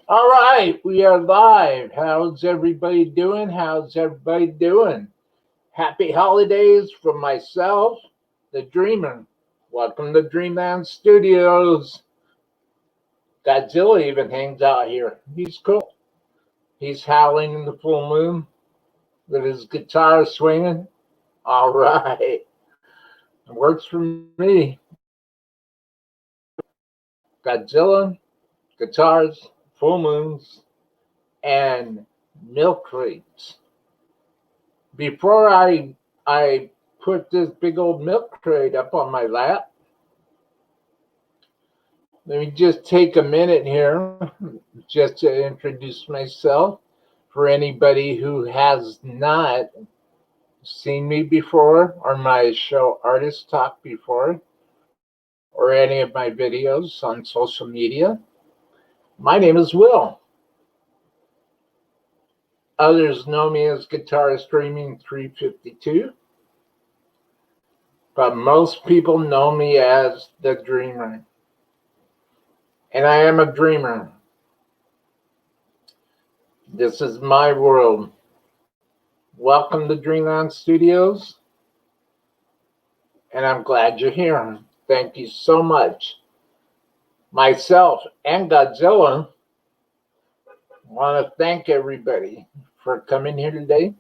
All right, we are live. How's everybody doing? How's everybody doing? Happy holidays from myself, the Dreamer. Welcome to Dreamland Studios. Godzilla even hangs out here. He's cool. He's howling in the full moon with his guitar swinging. All right, it works for me. Godzilla, guitars, full moons, and milk crates. Before I put this big old milk crate up on my lap, let me just take a minute here just to introduce myself for anybody who has not seen me before or my show Artist Talk before or any of my videos on social media. My name is Will. Others know me as Guitar Streaming 352, but most people know me as the Dreamer. And I am a dreamer. This is my world. Welcome to Dreamland Studios, and I'm glad you're here. Thank you so much. Myself and Godzilla want to thank everybody for coming here today.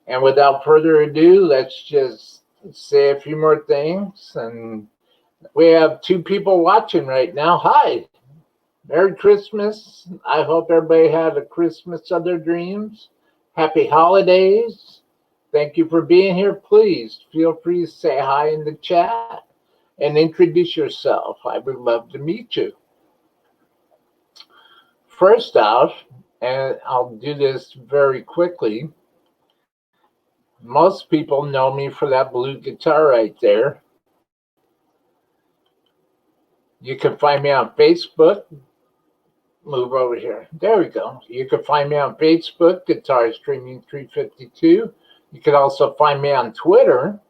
And without further ado, let's just say a few more things. And we have two people watching right now. Hi, Merry Christmas. I hope everybody had a Christmas of their dreams. Happy holidays. Thank you for being here. Please feel free to say hi in the chat and introduce yourself. I would love to meet you. First off, and I'll do this very quickly, most people know me for that blue guitar right there. You can find me on Facebook. Move over here. There we go. You can find me on Facebook, Guitar Streaming 352. You can also find me on Twitter,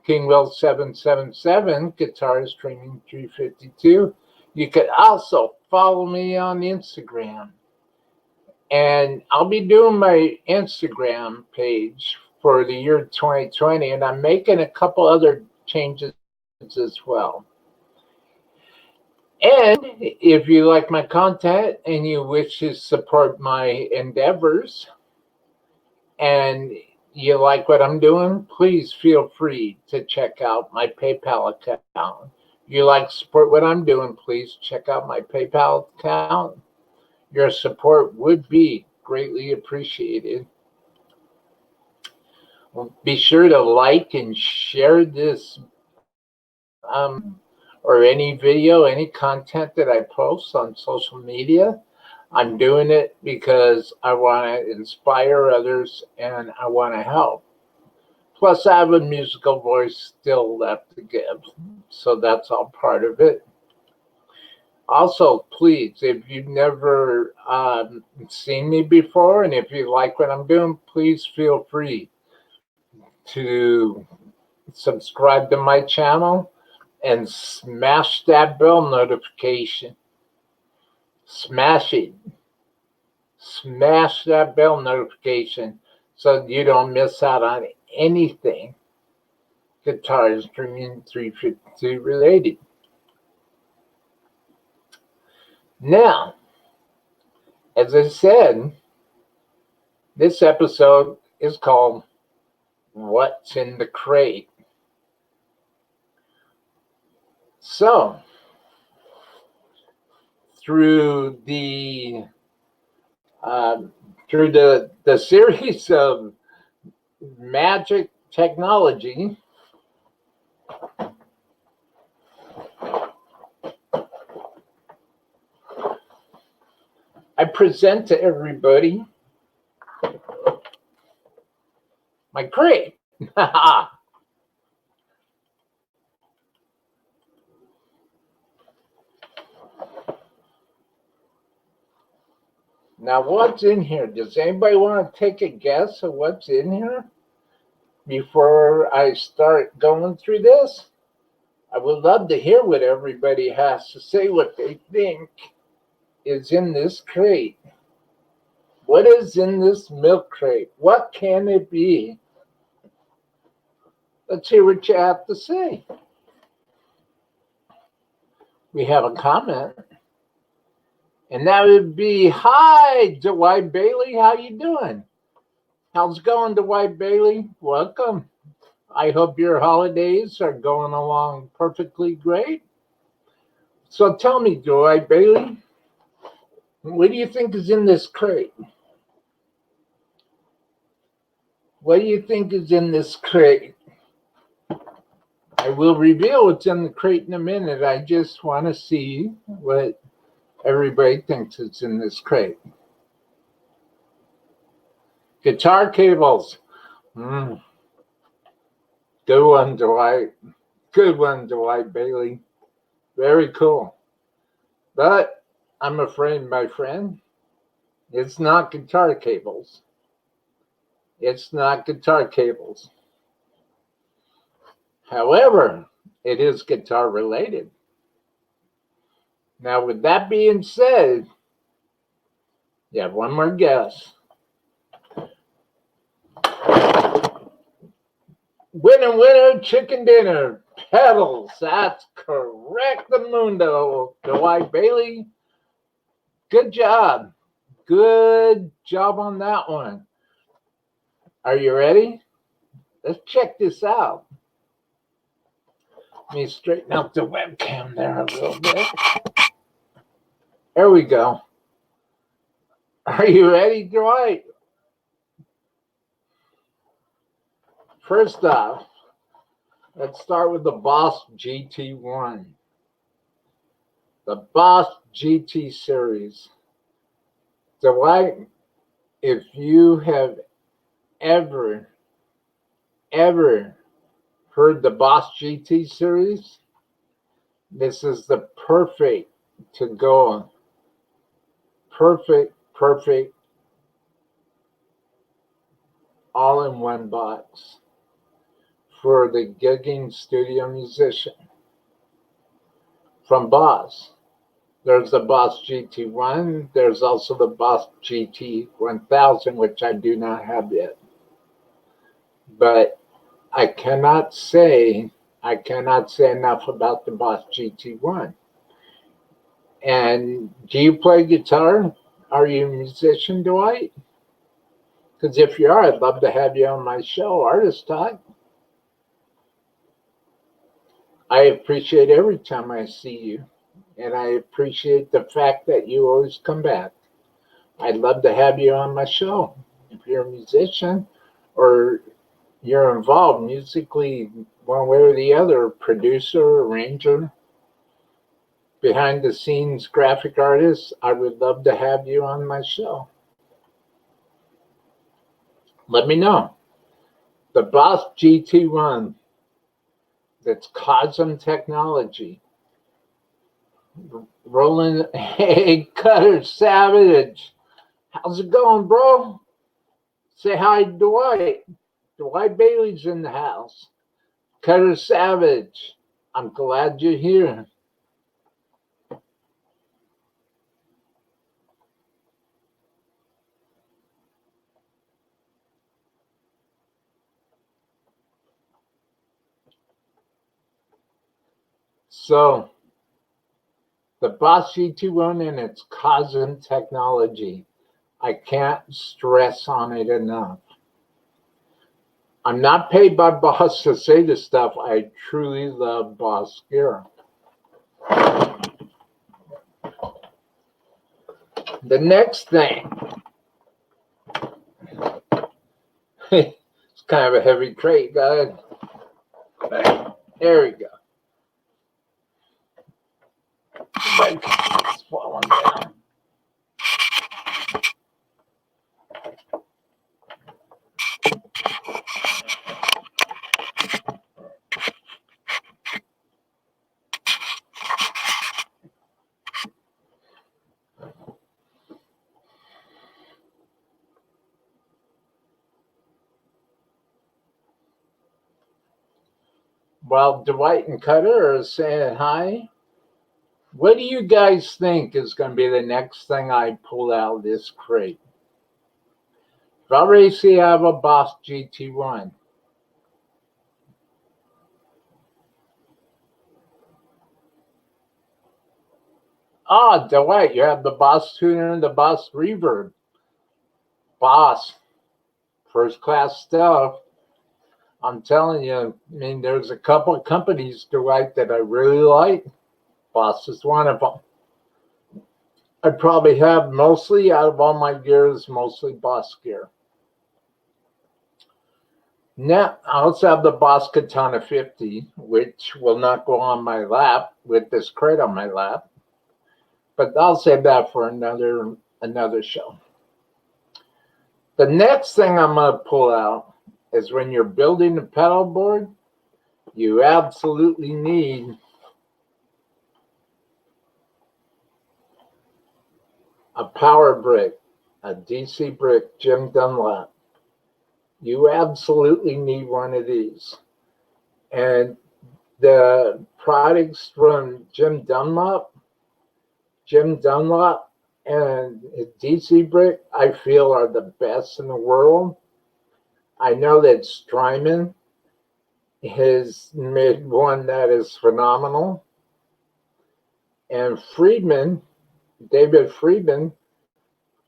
KingWill777, Guitar Streaming 352. You could also follow me on Instagram. And I'll be doing my Instagram page for the year 2020, and I'm making a couple other changes as well. And if you like my content and you wish to support my endeavors and you like what I'm doing, please feel free to check out my PayPal account. If you like to support what I'm doing, please check out my PayPal account. Your support would be greatly appreciated. Be sure to like and share this or any video, any content that I post on social media. I'm doing it because I want to inspire others and I want to help. Plus, I have a musical voice still left to give, so that's all part of it. Also, please, if you've never seen me before and if you like what I'm doing, please feel free to subscribe to my channel and smash that bell notification. Smash it. Smash that bell notification so you don't miss out on anything Guitar Streaming 352 related. Now, as I said, this episode is called What's in the Crate? So, through the through the series of magic technology, I present to everybody my crate. Now, what's in here? Does anybody want to take a guess of what's in here before I start going through this? I would love to hear what everybody has to say, what they think. is in this crate? What is in this milk crate? What can it be? Let's hear what you have to say. We have a comment, and that would be, "Hi, Dwight Bailey. How you doing? How's it going, Dwight Bailey? Welcome. I hope your holidays are going along perfectly great." So tell me, Dwight Bailey, what do you think is in this crate? What do you think is in this crate? I will reveal what's in the crate in a minute. I just want to see what everybody thinks is in this crate. Guitar cables. Good one, Dwight. Good one, Dwight Bailey. Very cool. But I'm afraid, my friend, it's not guitar cables. It's not guitar cables. However, it is guitar related. Now, with that being said, you have one more guess. Winner, winner, chicken dinner. Pedals. That's correct, the mundo. Dwight Bailey. Good job. Good job on that one. Are you ready? Let's check this out. Let me straighten out the webcam there a little bit. There we go. Are you ready, Dwight? First off, let's start with the Boss GT1. The Boss GT series. Dwight, if you have ever heard the Boss GT series, this is the perfect to go on. Perfect all-in-one box for the gigging studio musician. From Boss, there's the Boss GT1. There's also the Boss GT1000, which I do not have yet. But I cannot say enough about the Boss GT1. And do you play guitar? Are you a musician, Dwight? Because if you are, I'd love to have you on my show, Artist Talk. I appreciate every time I see you, and I appreciate the fact that you always come back. I'd love to have you on my show. If you're a musician or you're involved musically one way or the other, producer, arranger, behind the scenes graphic artist, I would love to have you on my show. Let me know. The Boss GT1, that's Cosm Technology. Roland, hey, Cutter Savage. How's it going, bro? Say hi, Dwight. Dwight Bailey's in the house. Cutter Savage, I'm glad you're here. So, the Boss GT1 and its Cosm Technology. I can't stress on it enough. I'm not paid by Boss to say this stuff. I truly love Boss gear. The next thing, it's kind of a heavy crate, guys. There we go. It's falling down. While Dwight and Cutter are saying hi, What do you guys think is going to be the next thing I pull out of this crate? I already see I have a Boss GT1. Ah, Dwight, you have the Boss tuner and the Boss reverb. Boss, first class stuff. I'm telling you, I mean, there's a couple of companies, Dwight, that I really like. Boss is one of them. I probably have mostly, out of all my gears, mostly Boss gear. Now, I also have the Boss Katana 50, which will not go on my lap with this crate on my lap. But I'll save that for another show. The next thing I'm going to pull out is when you're building a pedal board, you absolutely need a power brick, a DC brick, Jim Dunlop. You absolutely need one of these. And the products from Jim Dunlop and DC brick, I feel are the best in the world. I know that Strymon has made one that is phenomenal. And David Friedman,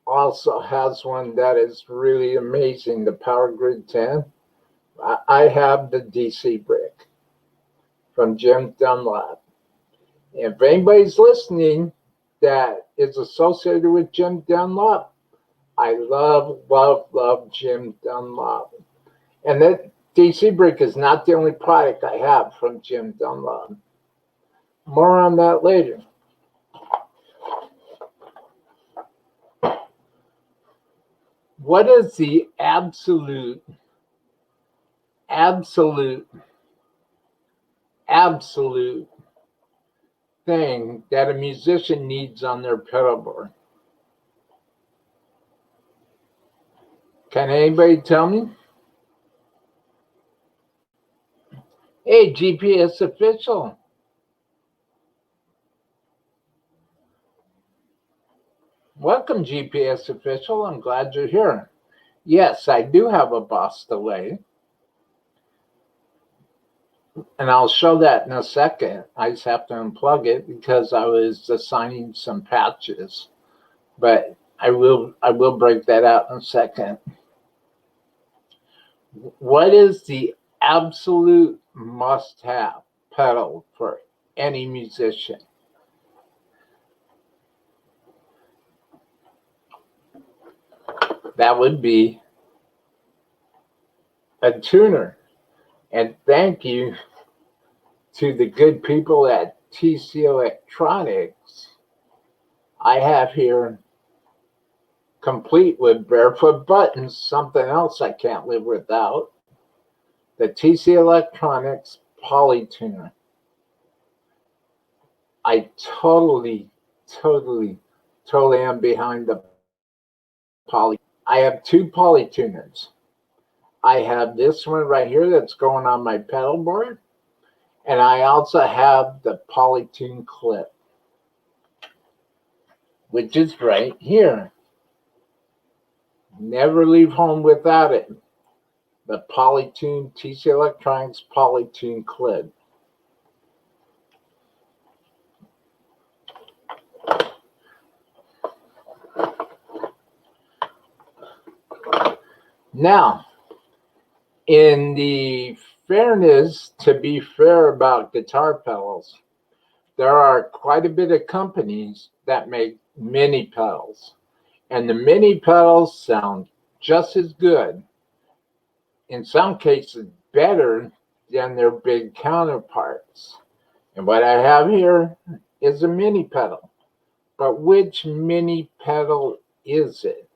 also has one that is really amazing, the Power Grid 10. I have the DC brick from Jim Dunlop. If anybody's listening that is associated with Jim Dunlop, I love Jim Dunlop. And that DC brick is not the only product I have from Jim Dunlop. More on that later. What is the absolute thing that a musician needs on their pedal board? Can anybody tell me? Hey, GPS official. Welcome, GPS official. I'm glad you're here. Yes, I do have a Boss delay. And I'll show that in a second. I just have to unplug it because I was assigning some patches. But I will break that out in a second. What is the absolute must-have pedal for any musician? That would be a tuner. And thank you to the good people at TC Electronics. I have here, complete with barefoot buttons, something else I can't live without, the TC Electronics Polytuner. I totally am behind the Poly. I have two Polytuners. I have this one right here that's going on my pedal board, and I also have the Polytune clip, which is right here. Never leave home without it. The Polytune, TC Electronics Polytune clip. Now, in the fairness, to be fair about guitar pedals, there are quite a bit of companies that make mini pedals. And the mini pedals sound just as good, in some cases better than their big counterparts. And what I have here is a mini pedal. But which mini pedal is it?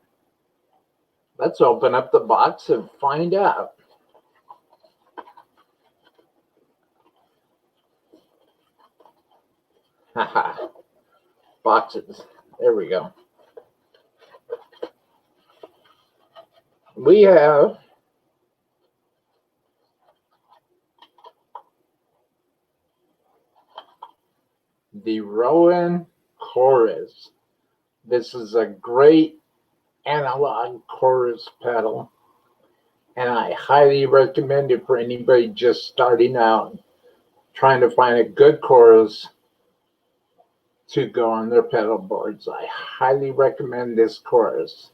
Let's open up the box and find out. Haha. Boxes. There we go. We have the Rowan Chorus. This is a great analog chorus pedal, and I highly recommend it for anybody just starting out, trying to find a good chorus to go on their pedal boards. I highly recommend this chorus.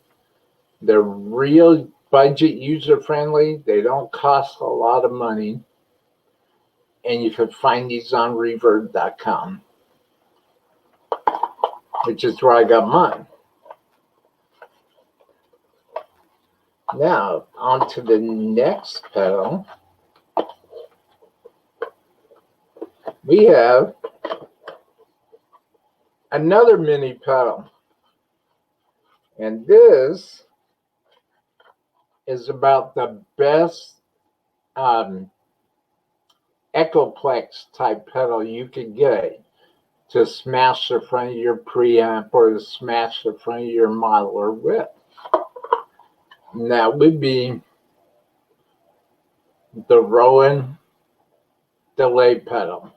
They're real budget user friendly. They don't cost a lot of money. And you can find these on reverb.com, which is where I got mine. Now, on to the next pedal. We have another mini pedal. And this is about the best Echoplex type pedal you can get to smash the front of your preamp or to smash the front of your modeler with. And that would be the Rowan delay pedal.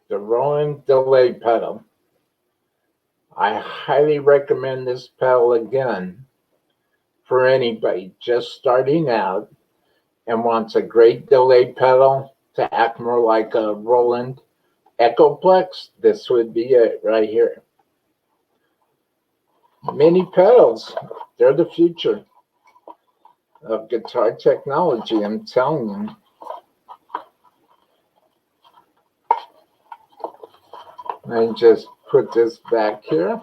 The Rowan delay pedal. I highly recommend this pedal again for anybody just starting out and wants a great delay pedal to act more like a Roland Echoplex. This would be it right here. Mini pedals, they're the future of guitar technology, I'm telling you. I just put this back here.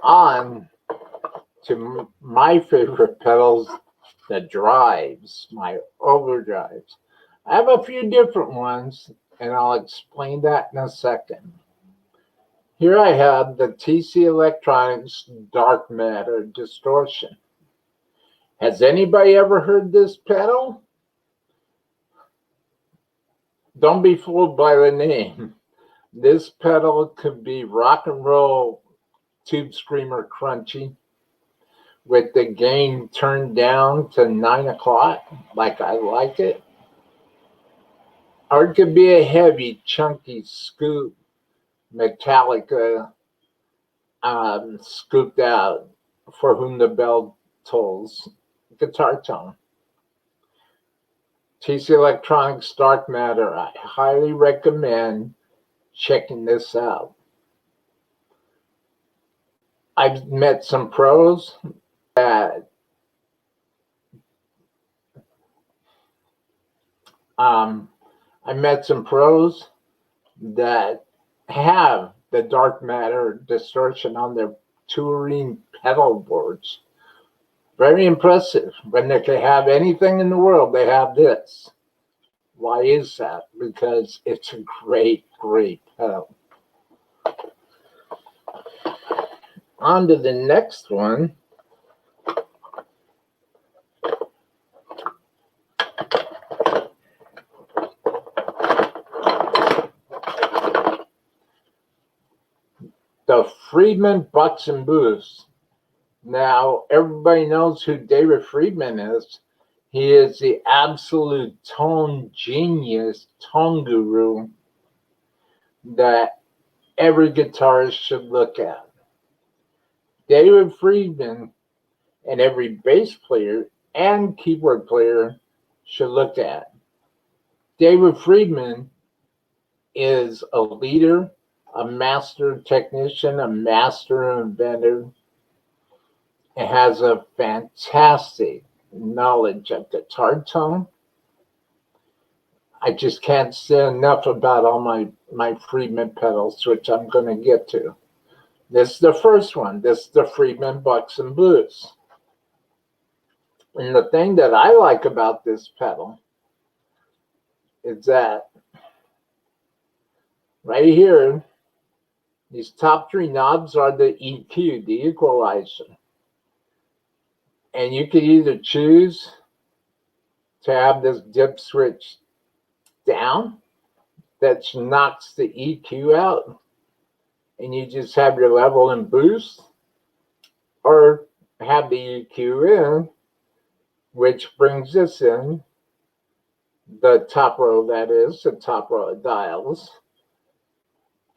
On to my favorite pedals, the drives, my overdrives. I have a few different ones, and I'll explain that in a second. Here I have the TC Electronics Dark Matter Distortion. Has anybody ever heard this pedal? Don't be fooled by the name. This pedal could be rock and roll Tube Screamer crunchy with the gain turned down to 9 o'clock, like I like it. Or it could be a heavy, chunky scoop, Metallica scooped out, For Whom the Bell Tolls guitar tone. TC Electronics Dark Matter. I highly recommend checking this out. I've met some pros that have the Dark Matter distortion on their touring pedal boards. Very impressive. When they can have anything in the world, they have this. Why is that? Because it's a great, great pedal. On to the next one. The Friedman Bucks and Booths. Now, everybody knows who David Friedman is. He is the absolute tone genius, tone guru that every guitarist should look at. David Friedman and every bass player and keyboard player should look at. David Friedman is a leader, a master technician, a master inventor, and has a fantastic knowledge of guitar tone. I just can't say enough about all my Friedman pedals, which I'm going to get to. This is the first one. This is the Friedman Bucks and Blues. And the thing that I like about this pedal is that right here, these top three knobs are the EQ, the equalizer. And you can either choose to have this dip switch down that knocks the EQ out, and you just have your level and boost, or have the EQ in, which brings us in the top row, that is, the top row of dials,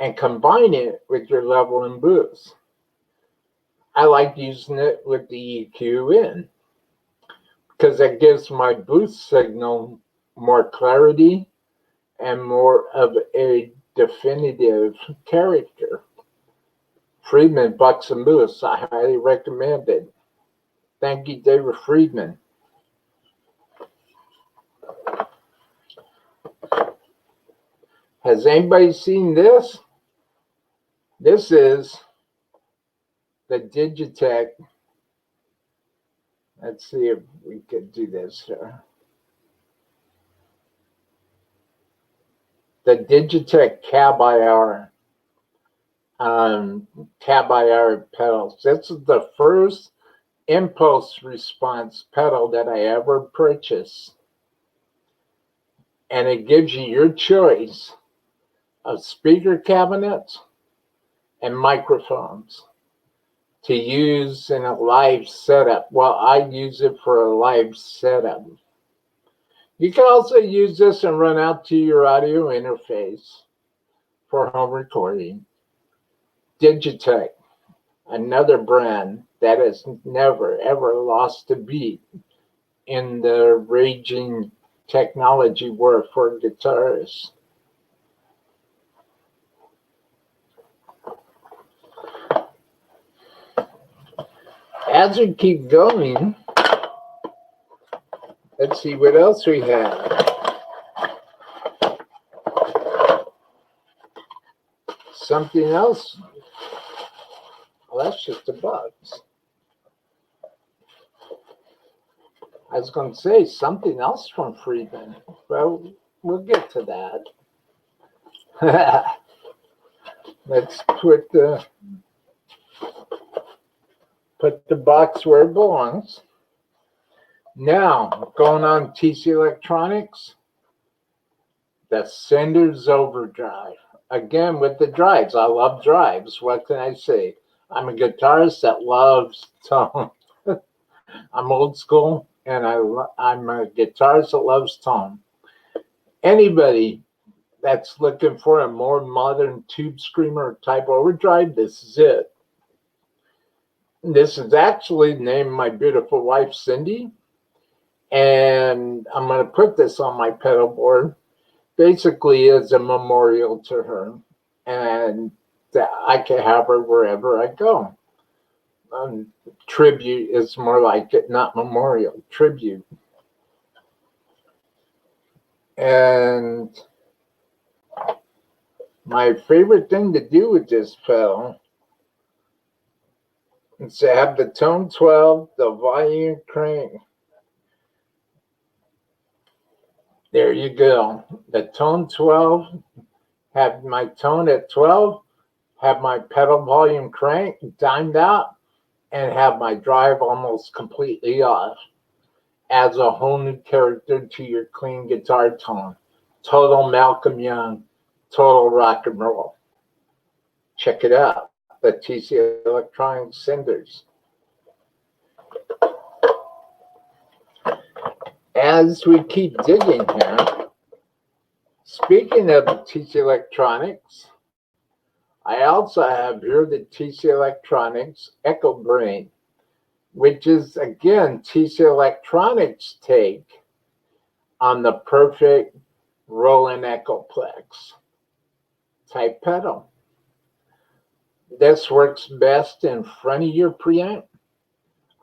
and combine it with your level and boost. I like using it with the EQ in because it gives my boost signal more clarity and more of a definitive character. Friedman Bucks and Boost, I highly recommend it. Thank you, David Friedman. Has anybody seen this? This is the Digitech. Let's see if we could do this here. The Digitech Cab-IR Cab-IR pedals. This is the first impulse response pedal that I ever purchased. And it gives you your choice of speaker cabinets and microphones to use in a live setup. Well, I use it for a live setup. You can also use this and run out to your audio interface for home recording. Digitech, another brand that has never ever lost a beat in the raging technology war for guitarists. As we keep going, let's see what else we have. Something else. Well, that's just a box. I was going to say something else from Friedman. Well, we'll get to that. Let's put the box where it belongs. Now, going on TC Electronics, the Senders Overdrive. Again, with the drives. I love drives. What can I say? I'm a guitarist that loves tone. I'm old school, and I'm a guitarist that loves tone. Anybody that's looking for a more modern tube screamer type overdrive, this is it. This is actually named my beautiful wife, Cindy, and I'm going to put this on my pedal board basically as a memorial to her, and that I can have her wherever I go. Tribute is more like it, not memorial, tribute. And my favorite thing to do with this pedal is to have the tone 12, the volume crank. There you go. The tone 12, have my tone at 12, have my pedal volume crank timed out, and have my drive almost completely off. Adds a whole new character to your clean guitar tone. Total Malcolm Young, total rock and roll. Check it out, the TC Electronics Senders. As we keep digging here, speaking of TC Electronics, I also have here the TC Electronics Echo Brain, which is, again, TC Electronics' take on the perfect Roland Echoplex type pedal. This works best in front of your preamp.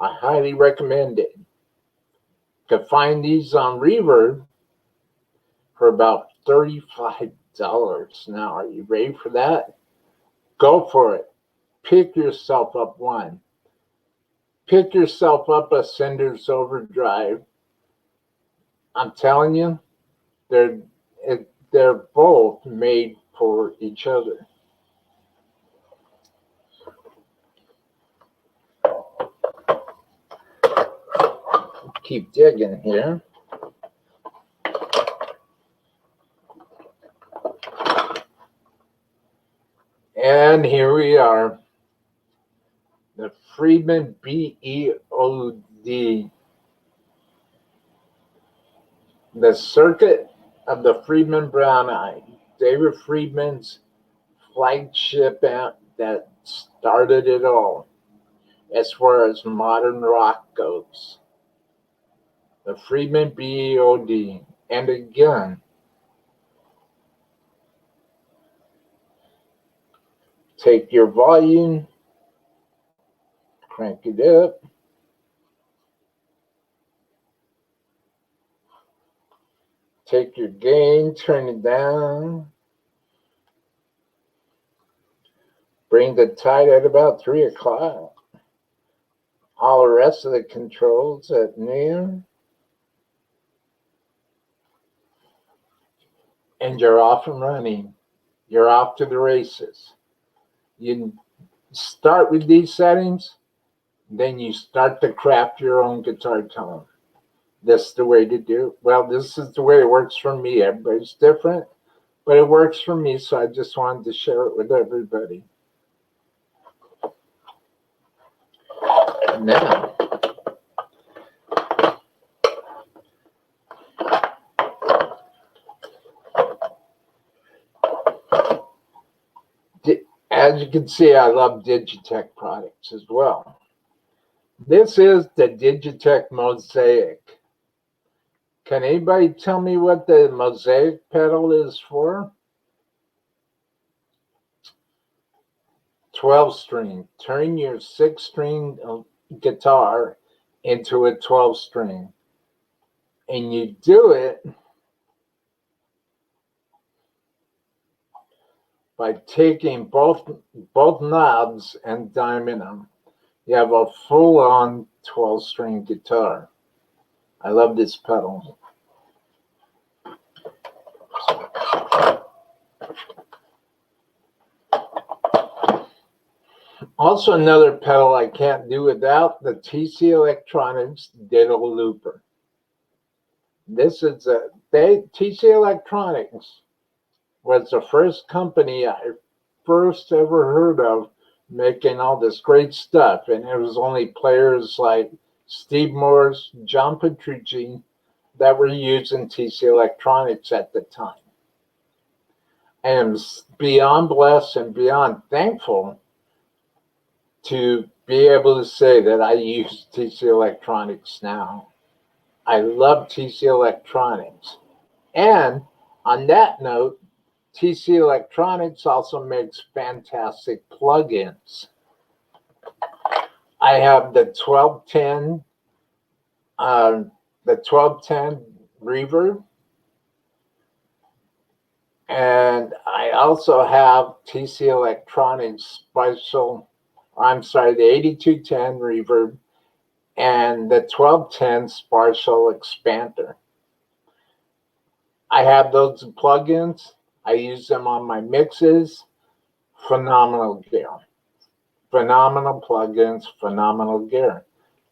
I highly recommend it. You can find these on Reverb for about $35. Now, are you ready for that? Go for it. Pick yourself up one. Pick yourself up a Senders Overdrive. I'm telling you, they're both made for each other. Keep digging here. And here we are. The Friedman BEOD. The Circuit of the Friedman Brown Eye. David Friedman's flagship amp that started it all as far as modern rock goes. The Friedman BEOD. And again, take your volume, crank it up. Take your gain, turn it down. Bring the tide at about 3 o'clock. All the rest of the controls at noon. And you're off and running. You're off to the races. You start with these settings, then you start to craft your own guitar tone. This is the way to do it. Well, this is the way it works for me. Everybody's different, but it works for me, so I just wanted to share it with everybody. Now, as you can see, I love Digitech products as well. This is the Digitech Mosaic. Can anybody tell me what the Mosaic pedal is for? 12-string. Turn your 6-string guitar into a 12-string. And you do it by taking both knobs and diming them. You have a full-on 12-string guitar. I love this pedal. Also, another pedal I can't do without, the TC Electronics Ditto Looper. This is TC Electronics was the first company I first ever heard of making all this great stuff. And it was only players like Steve Morse, John Petrucci that were using TC Electronics at the time. I am beyond blessed and beyond thankful to be able to say that I use TC Electronics now. I love TC Electronics. And on that note, TC Electronics also makes fantastic plugins. I have the 1210 reverb, and I also have TC Electronics the 8210 reverb and the 1210 Spatial Expander. I have those plugins. I use them on my mixes. Phenomenal gear. Phenomenal plugins, phenomenal gear.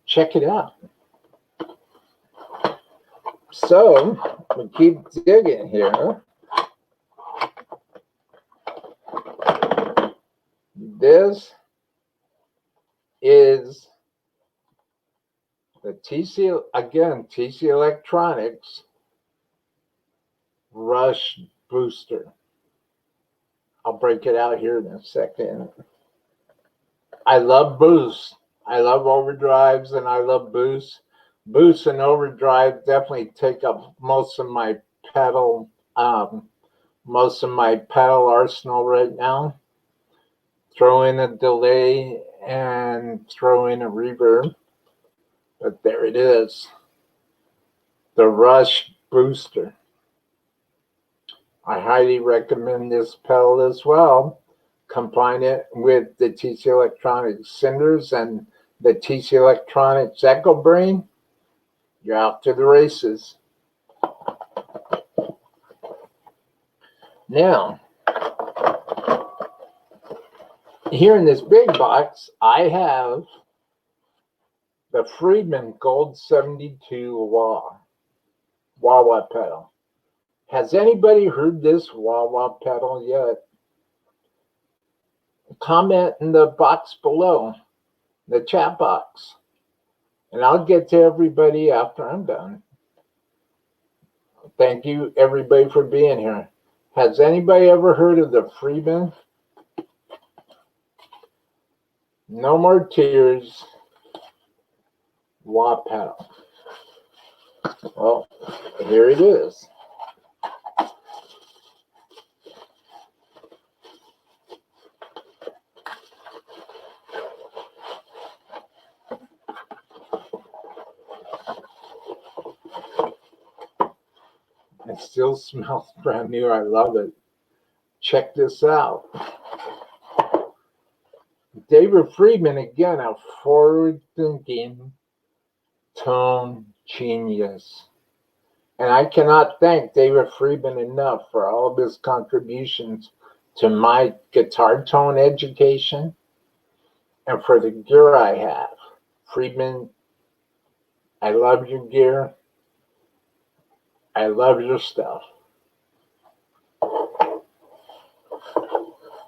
Check it out. So, we keep digging here. This is the TC Electronics Rush Booster. I'll break it out here in a second. I love boosts. I love overdrives and I love boosts. Boosts and overdrive definitely take up most of my pedal arsenal right now. Throw in a delay and throw in a reverb. But there it is. The Rush Booster. I highly recommend this pedal as well. Combine it with the TC Electronics Cinders and the TC Electronics Echo Brain. You're out to the races. Now, here in this big box, I have the Friedman Gold 72 wah-wah pedal. Has anybody heard this wah-wah pedal yet? Comment in the box below. the chat box. And I'll get to everybody after I'm done. Thank you, everybody, for being here. Has anybody ever heard of the Friedman? No More Tears wah pedal. Well, here it is. It still smells brand new. I love it. Check this out. David Friedman, again, a forward-thinking tone genius. And I cannot thank David Friedman enough for all of his contributions to my guitar tone education and for the gear I have. Friedman, I love your gear. I love your stuff.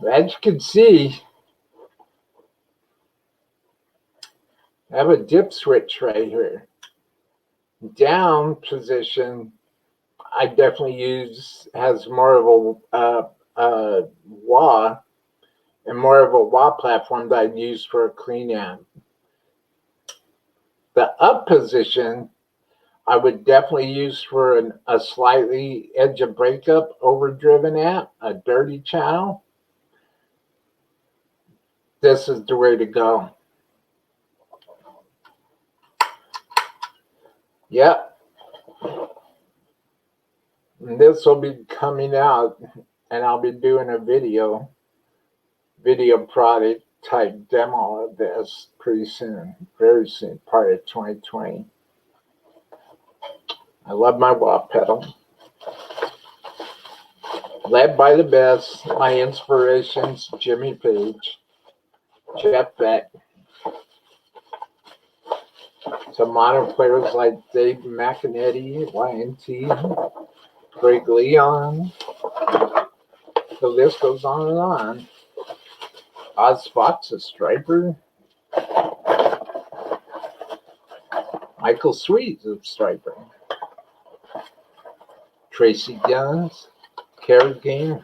As you can see, I have a dip switch right here. Down position, I definitely use, has more of a wah and more of a wah platform that I'd use for a clean amp. The up position, I would definitely use for a slightly edge of breakup overdriven amp, a dirty channel. This is the way to go. Yep. And this will be coming out, and I'll be doing a video product type demo of this pretty soon, very soon, part of 2020. I love my wah pedal. Led by the best, my inspirations, Jimmy Page, Jeff Beck, some modern players like Dave McInerney, YNT, Greg Leon. The list goes on and on. Oz Fox, a striper. Michael Sweet, a striper. Tracy Guns, Carradine.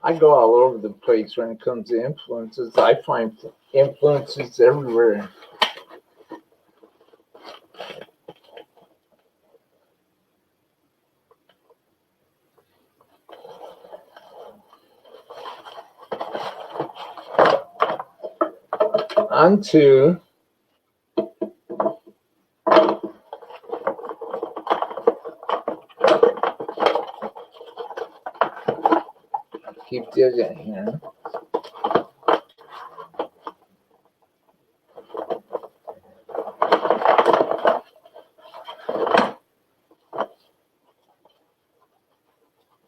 I go all over the place when it comes to influences. I find influences everywhere. Onto keep digging here.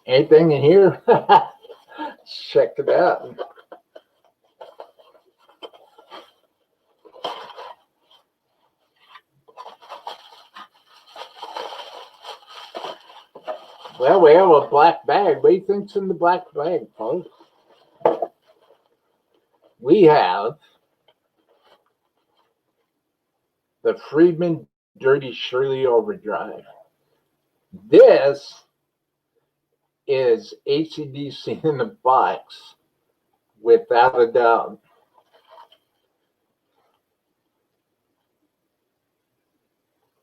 Anything in here? Check it out. Well, we have a black bag. What do you think's in the black bag, folks? We have the Friedman Dirty Shirley Overdrive. This is AC/DC in the box, without a doubt.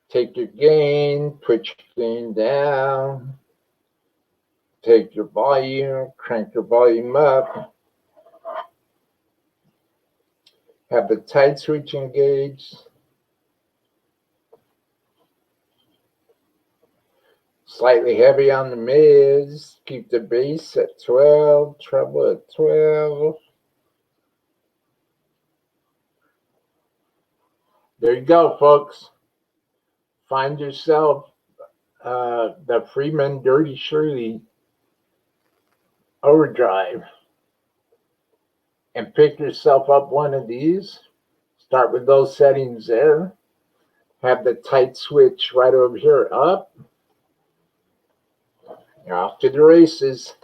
Take your gain, put your gain down. Take your volume, crank your volume up. Have the tight switch engaged. Slightly heavy on the mids. Keep the bass at 12, treble at 12. There you go, folks. Find yourself the Friedman Dirty Shirley Overdrive and pick yourself up one of these. Start with those settings there. Have the tight switch right over here up. You're off to the races.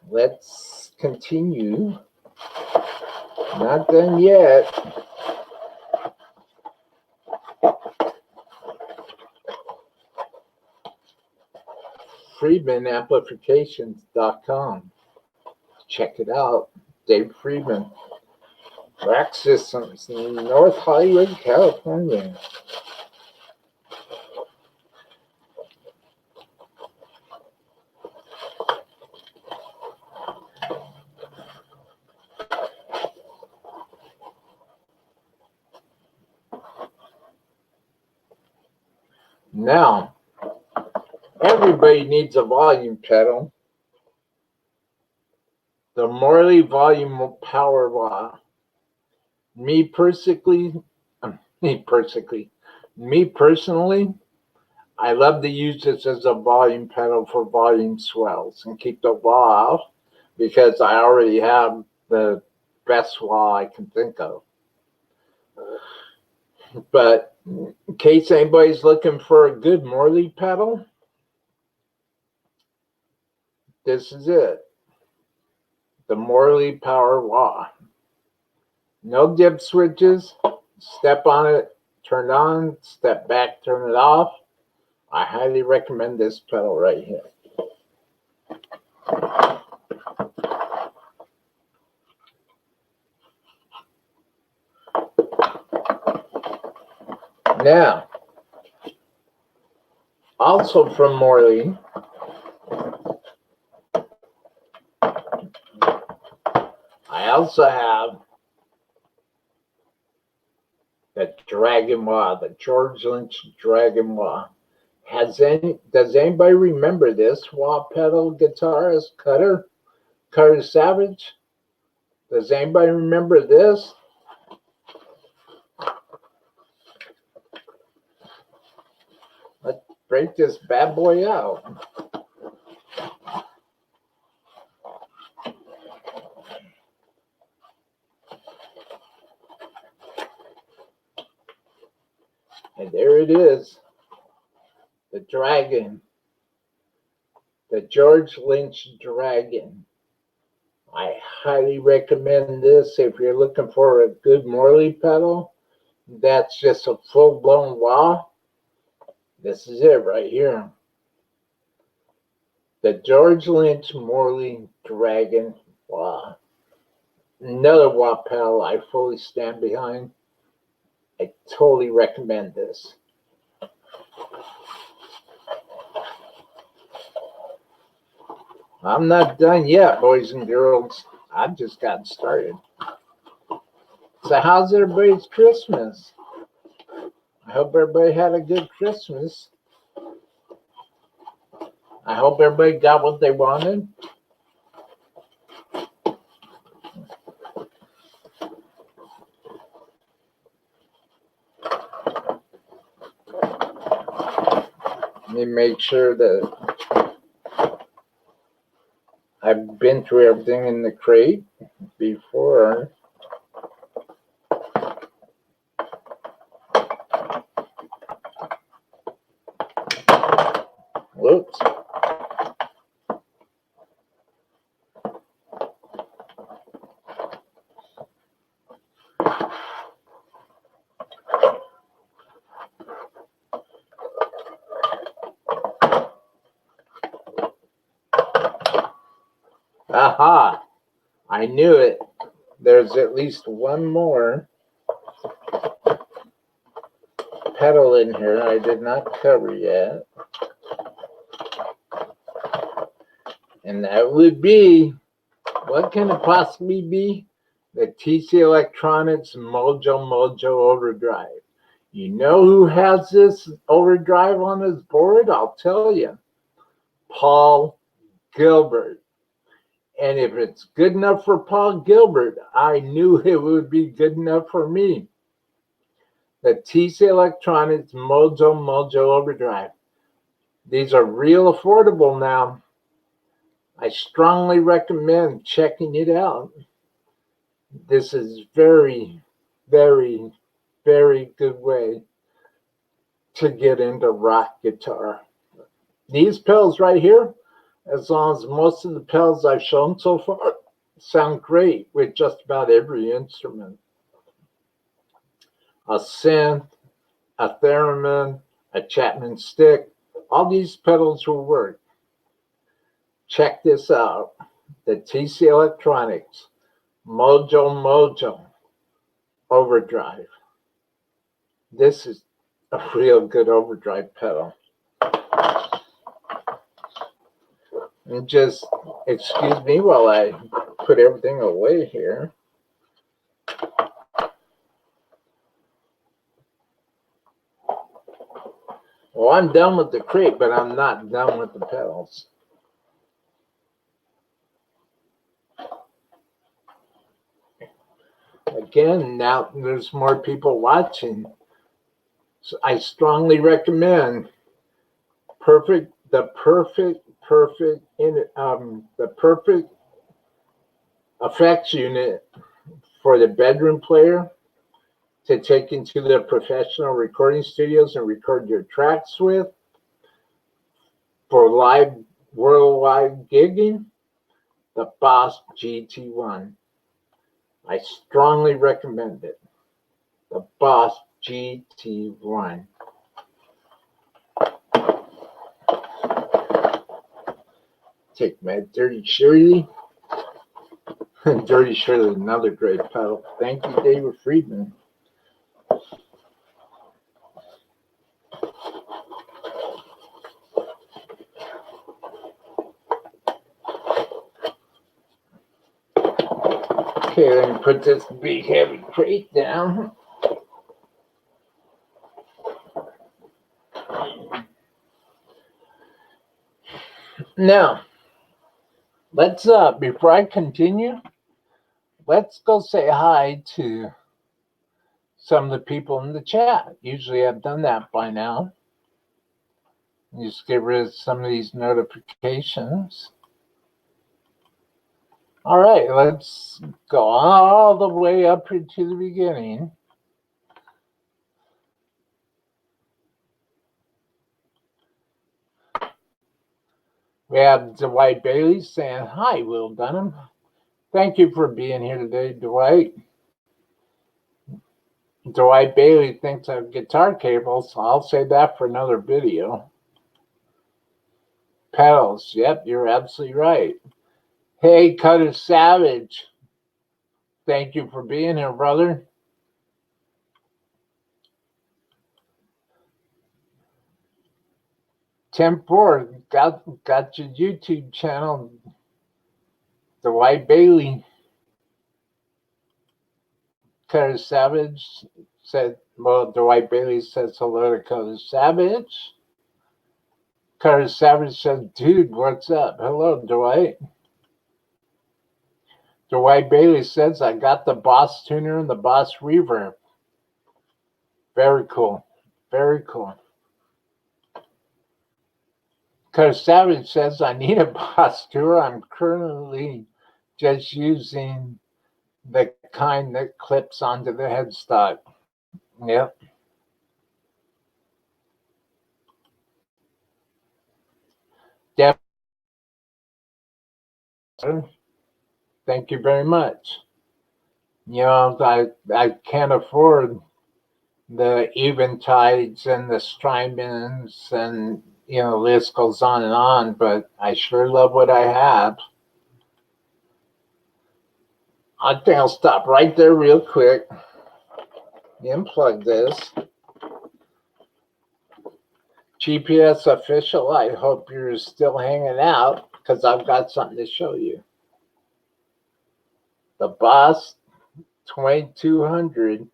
let's continue. Not done yet. FriedmanAmplifications.com. Check it out. Dave Friedman. Rack Systems in North Hollywood, California. Now, everybody needs a volume pedal. The Morley Volume Power Law. Me personally, I love to use this as a volume pedal for volume swells and keep the wah off because I already have the best wah I can think of. But in case anybody's looking for a good Morley pedal, this is it. The Morley Power Wah. No dip switches. Step on it, turn it on, step back, turn it off. I highly recommend this pedal right here. Now, also from Morley, I also have the Dragon Wah, the George Lynch Dragon Wah. Does anybody remember this wah pedal guitarist, Cutter Savage? Does anybody remember this? Let's break this bad boy out. And there it is, the Dragon, the George Lynch Dragon. I highly recommend this if you're looking for a good Morley pedal. That's just a full-blown wah. This is it right here. The George Lynch Morley Dragon Wah. Another wah pedal I fully stand behind. I totally recommend this. I'm not done yet, boys and girls. I've just gotten started. So how's everybody's Christmas? I hope everybody had a good Christmas. I hope everybody got what they wanted. Let me make sure that I've been through everything in the crate before. Whoops. Aha! I knew it. There's at least one more pedal in here I did not cover yet. And that would be, what can it possibly be? The TC Electronics Mojo Overdrive. You know who has this overdrive on his board? I'll tell you. Paul Gilbert. And if it's good enough for Paul Gilbert, I knew it would be good enough for me. The TC Electronics Mojo Overdrive. These are real affordable now. I strongly recommend checking it out. This is very, very, very good way to get into rock guitar. These pedals right here, as long as most of the pedals I've shown so far sound great with just about every instrument. A synth, a theremin, a Chapman stick, all these pedals will work. Check this out. The TC Electronics Mojo Mojo Overdrive. This is a real good overdrive pedal. And just excuse me while I put everything away here. Well, I'm done with the crate, but I'm not done with the pedals. Again, now there's more people watching. So I strongly recommend the perfect effects unit for the bedroom player to take into the professional recording studios and record your tracks with for live worldwide gigging. The Boss GT1. I strongly recommend it. The Boss GT1. Take my Dirty Shirley. Dirty Shirley, another great pedal. Thank you, David Friedman. Okay, let me put this big heavy crate down. Now, let's before I continue, let's go say hi to some of the people in the chat. Usually I've done that by now. Just get rid of some of these notifications. All right, let's go all the way up here to the beginning. We have Dwight Bailey saying, hi, Will Dunham. Thank you for being here today, Dwight. Dwight Bailey thinks I have guitar cables, so I'll save that for another video. Pedals, yep, you're absolutely right. Hey, Cutter Savage. Thank you for being here, brother. Tim Ford, got your YouTube channel. Dwight Bailey. Cutter Savage said, well, Dwight Bailey says hello to Cutter Savage. Cutter Savage said, dude, what's up? Hello, Dwight. Dwight Bailey says, I got the Boss tuner and the Boss reverb. Very cool. Very cool. Cutter Savage says, I need a Boss tuner. I'm currently just using the kind that clips onto the headstock. Yep. Thank you very much. You know, I can't afford the Eventides and the Strymons and, you know, the list goes on, but I sure love what I have. I think I'll stop right there real quick. Unplug this. GPS official, I hope you're still hanging out because I've got something to show you. The Boss 2200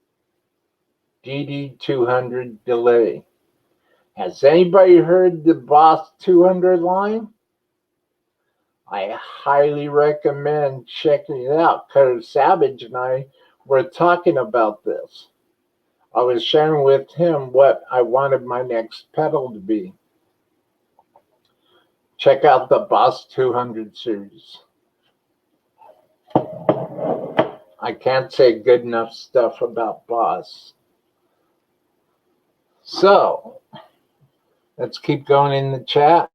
DD200 delay. Has anybody heard the Boss 200 line? I highly recommend checking it out. Cutter Savage and I were talking about this. I was sharing with him what I wanted my next pedal to be. Check out the Boss 200 series. I can't say good enough stuff about Boss. So, let's keep going in the chat.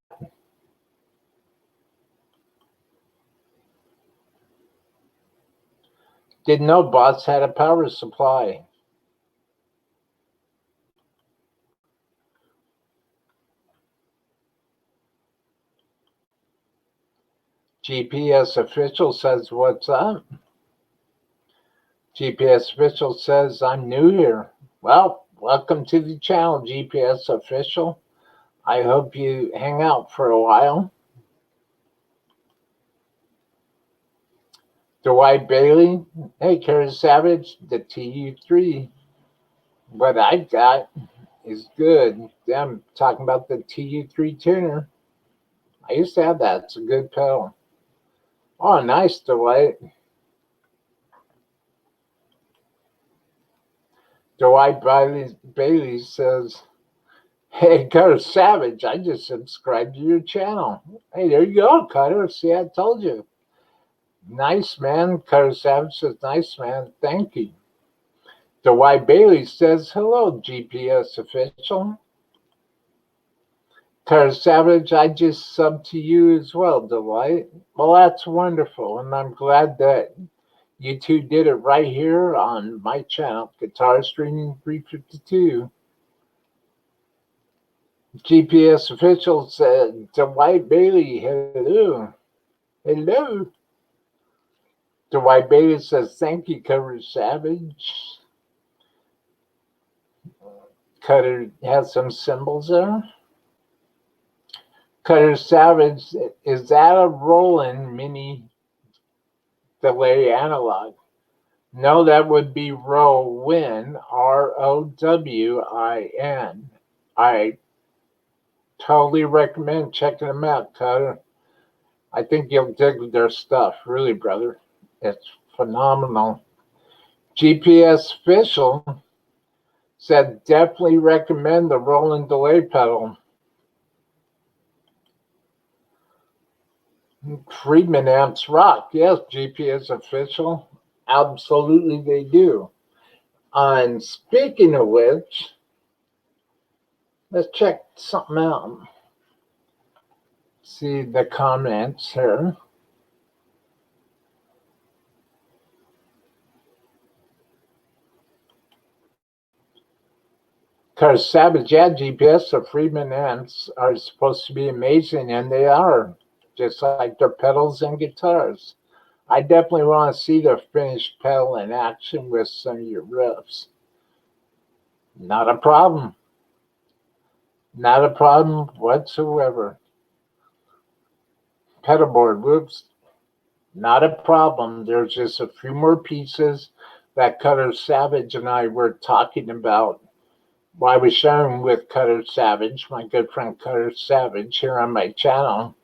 Didn't know bots had a power supply. GPS official says, what's up? GPS official says, I'm new here. Well, welcome to the channel, GPS official. I hope you hang out for a while. Dwight Bailey, hey, Kara Savage, the TU3. What I got is good. I'm talking about the TU3 tuner. I used to have that. It's a good pedal. Oh, nice, Dwight. Dwight Bailey says, hey, Cutter Savage, I just subscribed to your channel. Hey, there you go, Cutter. See, I told you. Nice, man. Cutter Savage says, nice, man. Thank you. Dwight Bailey says, hello, GPS official. Cutter Savage, I just subbed to you as well, Dwight. Well, that's wonderful, and I'm glad that you two did it right here on my channel, Guitar Streaming 352. GPS official said, Dwight Bailey, hello. Hello. Dwight Bailey says, thank you, Cutter Savage. Cutter has some symbols there. Cutter Savage, is that a Roland mini delay analog? No, that would be Rowin, Rowin. I totally recommend checking them out, Cutter. I think you'll dig their stuff, really, brother. It's phenomenal. GPS official said definitely recommend the Roland delay pedal. Friedman amps rock. Yes, GPS official. Absolutely they do. And speaking of which, let's check something out. See the comments here. Because Savage, yeah, GPS, the Friedman amps are supposed to be amazing, and they are, just like their pedals and guitars. I definitely want to see the finished pedal in action with some of your riffs. Not a problem. Not a problem whatsoever. Pedal board, whoops. Not a problem. There's just a few more pieces that Cutter Savage and I were talking about. Well, I was sharing with Cutter Savage, my good friend Cutter Savage, here on my channel,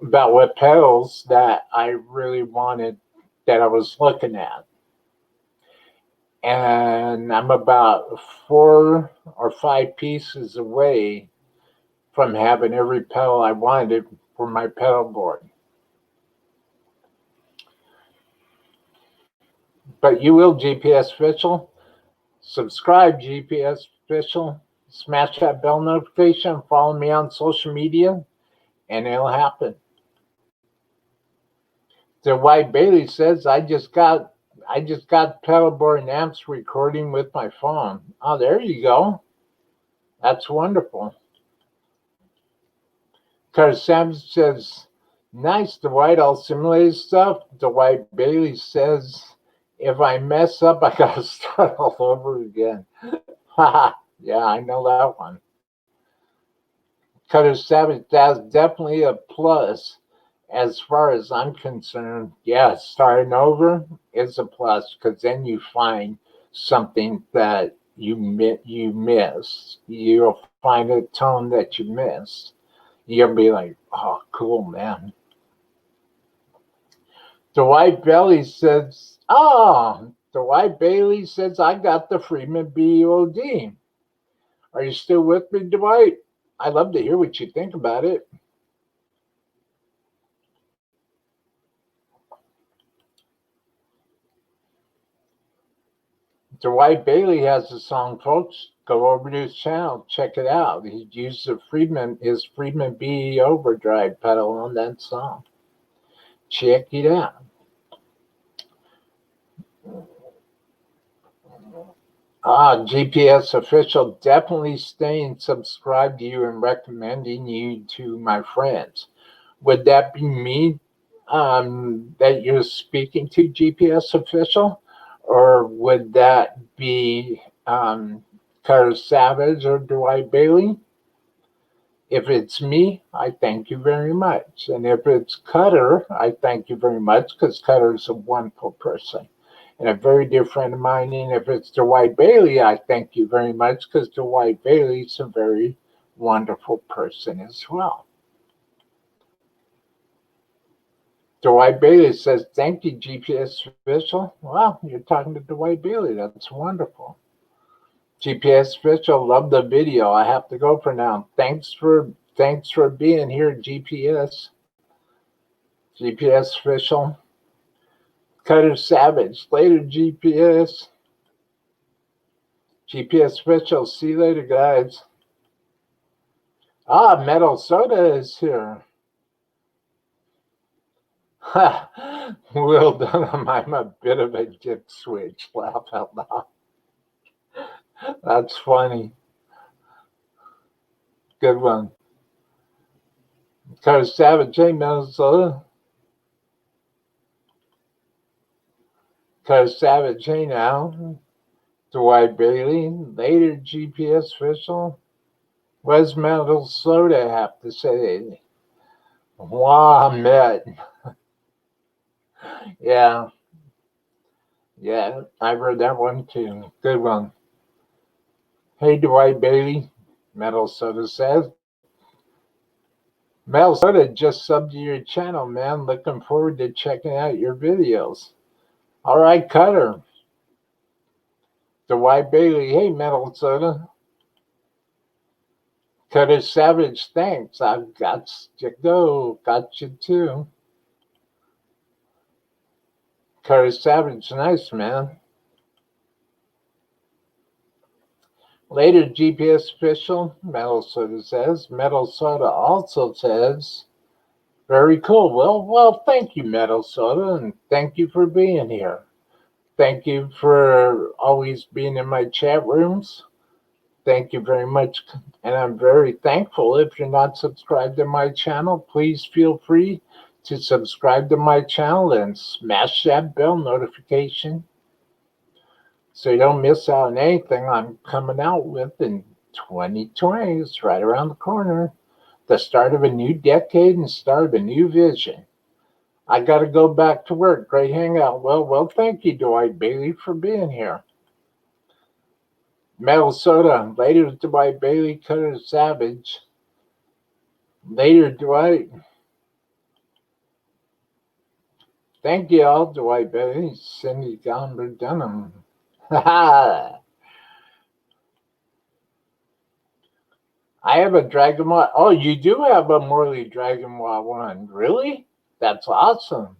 about what pedals that I really wanted, that I was looking at. And I'm about 4 or 5 pieces away from having every pedal I wanted for my pedal board. But you will, GPS official. Subscribe, GPS official. Smash that bell notification. Follow me on social media, and it'll happen. Dwight Bailey says, I just got pedal board and amps recording with my phone. Oh, there you go. That's wonderful. Because Sam says, nice, Dwight, all simulated stuff. Dwight Bailey says, if I mess up, I gotta start all over again. Yeah, I know that one. Cutter Savage, that's definitely a plus as far as I'm concerned. Yeah, starting over is a plus because then you find something that you miss. You'll find a tone that you missed. You'll be like, oh, cool, man. Dwight Bailey says, Dwight Bailey says, I got the Friedman BOD. Are you still with me, Dwight? I'd love to hear what you think about it. Dwight Bailey has a song, folks. Go over to his channel, check it out. He used his Friedman BE overdrive pedal on that song. Check it out. GPS official, definitely staying subscribed to you and recommending you to my friends. Would that be me that you're speaking to, GPS official? Or would that be Carter Savage or Dwight Bailey? If it's me, I thank you very much. And if it's Cutter, I thank you very much because Cutter is a wonderful person and a very dear friend of mine. And if it's Dwight Bailey, I thank you very much because Dwight Bailey is a very wonderful person as well. Dwight Bailey says, thank you, GPS official. Well, you're talking to Dwight Bailey. That's wonderful. GPS official, love the video. I have to go for now. Thanks for being here, GPS. GPS official. Cutter Savage. Later, GPS. GPS official. See you later, guys. Metal Soda is here. Will Dunham, I'm a bit of a dip switch. Laugh out loud. That's funny. Good one. Cutter Savage, hey, Metal Soda. Cutter Savage, hey, now. Dwight Bailey, later GPS official. What does Metal Soda have to say? Wow, Met. Yeah, I read that one too. Good one. Hey, Dwight Bailey, Metal Soda says. Metal Soda just subbed to your channel, man. Looking forward to checking out your videos. All right, Cutter. Dwight Bailey, hey, Metal Soda. Cutter Savage, thanks. I've got to go. Got you too. Cutter Savage, nice, man. Later, GPS official, Metal Soda says. Metal Soda also says, very cool. Well, thank you, Metal Soda, and thank you for being here. Thank you for always being in my chat rooms. Thank you very much. And I'm very thankful. If you're not subscribed to my channel, please feel free to subscribe to my channel and smash that bell notification so you don't miss out on anything I'm coming out with in 2020. It's right around the corner. The start of a new decade and start of a new vision. I got to go back to work. Great hangout. Well, thank you, Dwight Bailey, for being here. Metal Soda. Later, Dwight Bailey, Cutter Savage. Later, Dwight. Thank you all, Dwight Bailey, Cindy Gomber Dunham. I have a Dragon Ball. Oh, you do have a Morley Dragon Ball 1. Really? That's awesome.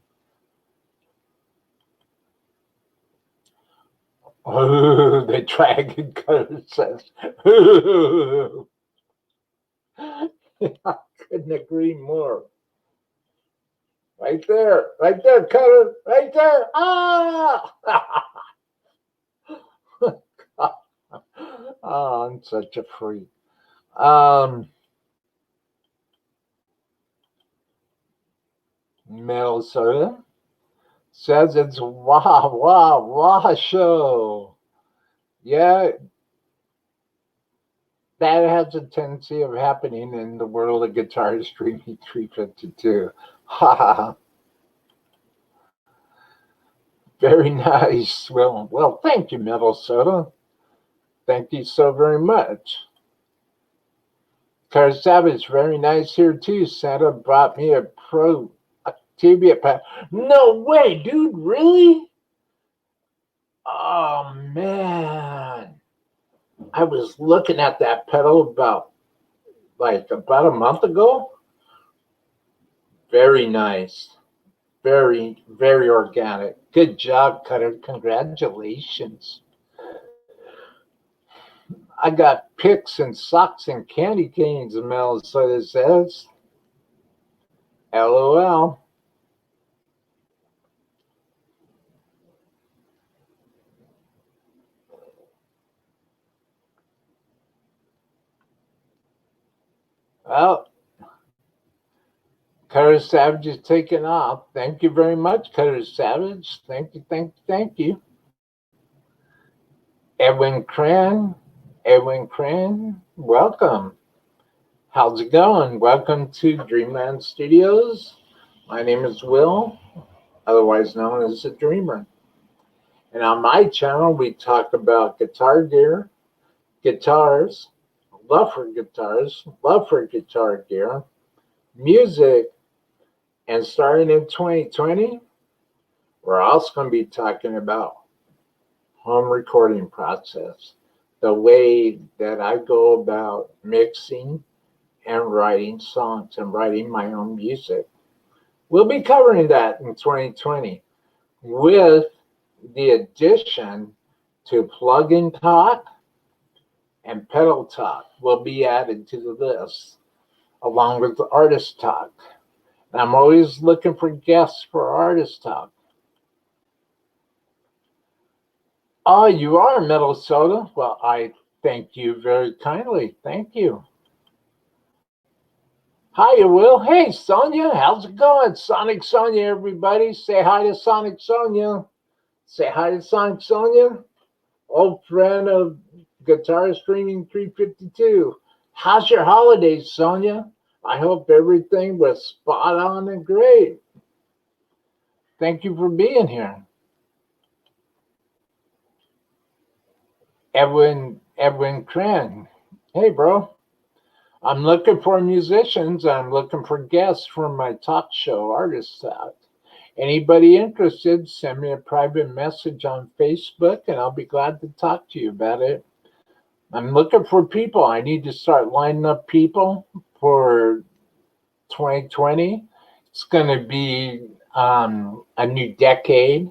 Oh, the Dragon Cutter says. I couldn't agree more. Right there, Cutter, right there. Oh, I'm such a freak. Metal Soda says it's wah show. Yeah, that has a tendency of happening in the world of Guitar Streaming 352. Ha ha ha. Very nice. Well, thank you, Metal Soda. Thank you so very much. Car Savage, very nice here too. Santa brought me a Pro Tibia pad. No way, dude, really? Oh man. I was looking at that pedal about a month ago. Very nice. Very organic. Good job, Cutter. Congratulations. I got picks and socks and candy canes, Mel says. LOL. Well, Cutter Savage is taking off. Thank you very much, Cutter Savage. Thank you, thank you, thank you. Edwin Cran, welcome. How's it going? Welcome to Dreamland Studios. My name is Will, otherwise known as the Dreamer. And on my channel, we talk about guitar gear, guitars, love for guitars, love for guitar gear, music, and starting in 2020, we're also going to be talking about home recording process, the way that I go about mixing and writing songs and writing my own music. We'll be covering that in 2020 with the addition to plug-in talk and pedal talk will be added to the list along with the artist talk. And I'm always looking for guests for artist talk. Oh, you are Metal Soda? Well, I thank you very kindly. Thank you. Hiya, Will. Hey, Sonia. How's it going? Sonic Sonia, everybody. Say hi to Sonic Sonia. Say hi to Sonic Sonia. Old friend of Guitar Streaming 352. How's your holidays, Sonia? I hope everything was spot on and great. Thank you for being here. Edwin Cran. Hey, bro. I'm looking for musicians. I'm looking for guests for my talk show, Artist Talk. Anybody interested, send me a private message on Facebook and I'll be glad to talk to you about it. I'm looking for people. I need to start lining up people for 2020. It's going to be a new decade,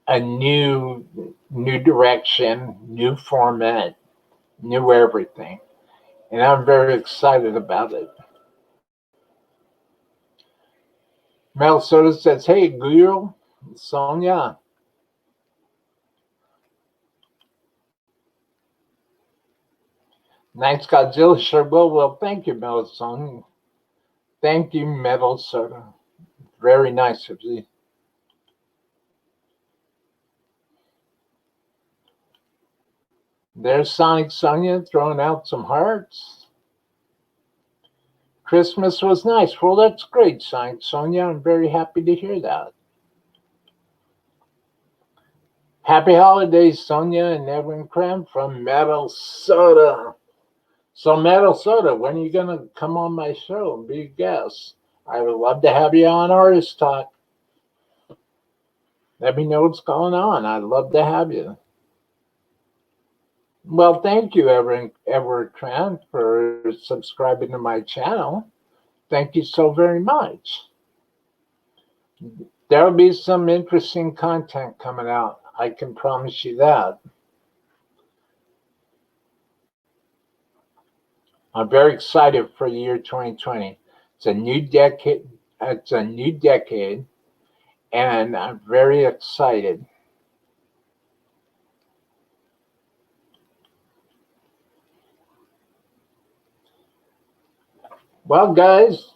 a new direction, new format, new everything. And I'm very excited about it. Mel Soda says, hey, Guru, Sonia. Nice Godzilla, sure will. Well, thank you, Metal Sonia. Thank you, Metal Soda. Very nice of you. There's Sonic Sonia throwing out some hearts. Christmas was nice. Well, that's great, Sonic Sonia. I'm very happy to hear that. Happy holidays, Sonia and Edwin Cram from Metal Soda. So, Metal Soda, when are you going to come on my show and be a guest? I would love to have you on Artist Talk. Let me know what's going on. I'd love to have you. Well, thank you, Edward Tran, for subscribing to my channel. Thank you so very much. There'll be some interesting content coming out. I can promise you that. I'm very excited for the year 2020. It's a new decade. And I'm very excited. Well, guys,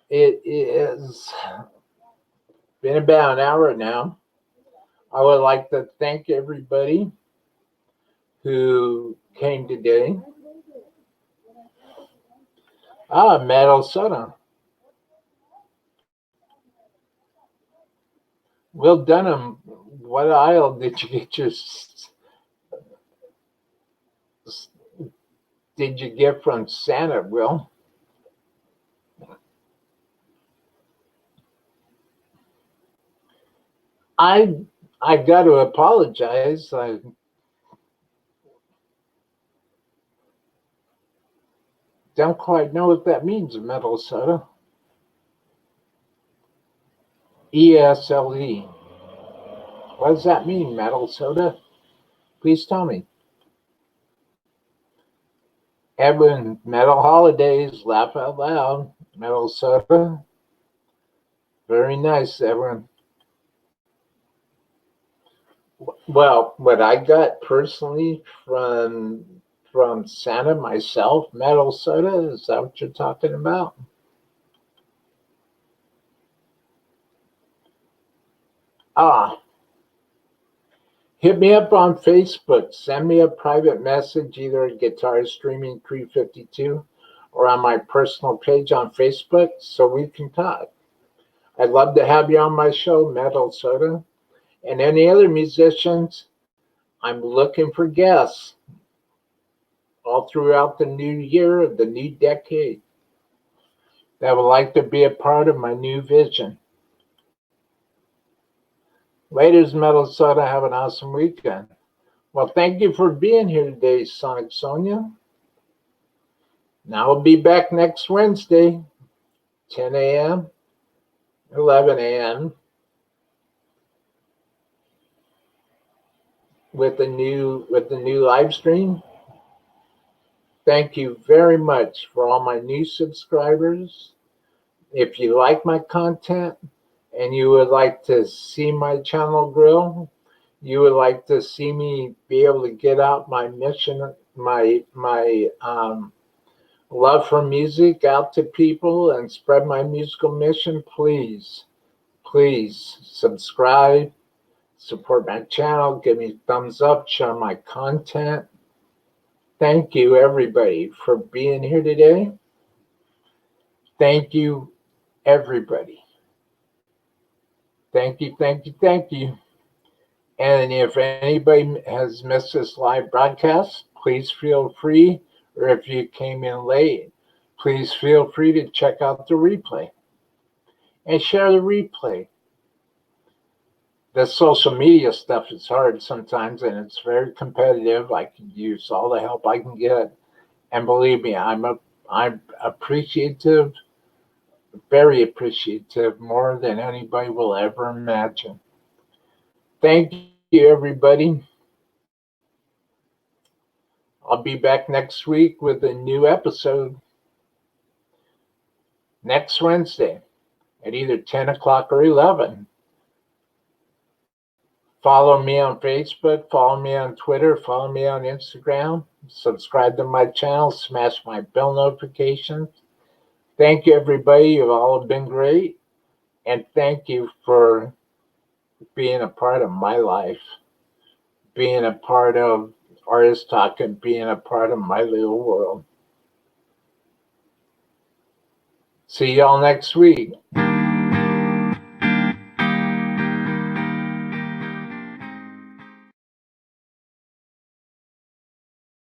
it is been about an hour now. I would like to thank everybody who came today. Metal Soda. Will Dunham, what aisle did you get from Santa, Will? I got to apologize. I don't quite know what that means, Metal Soda. ESLE. What does that mean, Metal Soda? Please tell me. Edwin, Metal Holidays, laugh out loud. Metal Soda. Very nice, Edwin. Well, what I got personally from from Santa, myself, Metal Soda. Is that what you're talking about? Ah, hit me up on Facebook. Send me a private message, either at Guitar Streaming 352 or on my personal page on Facebook, so we can talk. I'd love to have you on my show, Metal Soda. And any other musicians, I'm looking for guests all throughout the new year of the new decade that would like to be a part of my new vision. Ladies, Metal Soda, have an awesome weekend. Well, thank you for being here today, Sonic Sonia. Now I'll be back next Wednesday, 10 a.m., 11 a.m., with the new live stream. Thank you very much for all my new subscribers. If you like my content and you would like to see my channel grow, you would like to see me be able to get out my mission, my love for music out to people and spread my musical mission, please subscribe, support my channel, give me thumbs up, share my content. Thank you, everybody, for being here today. Thank you, everybody. Thank you, thank you, thank you. And if anybody has missed this live broadcast, please feel free, or if you came in late, please feel free to check out the replay and share the replay. The social media stuff is hard sometimes, and it's very competitive. I can use all the help I can get. And believe me, I'm appreciative, very appreciative, more than anybody will ever imagine. Thank you, everybody. I'll be back next week with a new episode next Wednesday at either 10 o'clock or 11. Follow me on Facebook, follow me on Twitter, follow me on Instagram, subscribe to my channel, smash my bell notifications. Thank you, everybody. You've all been great. And thank you for being a part of my life, being a part of Artist Talk, and being a part of my little world. See y'all next week.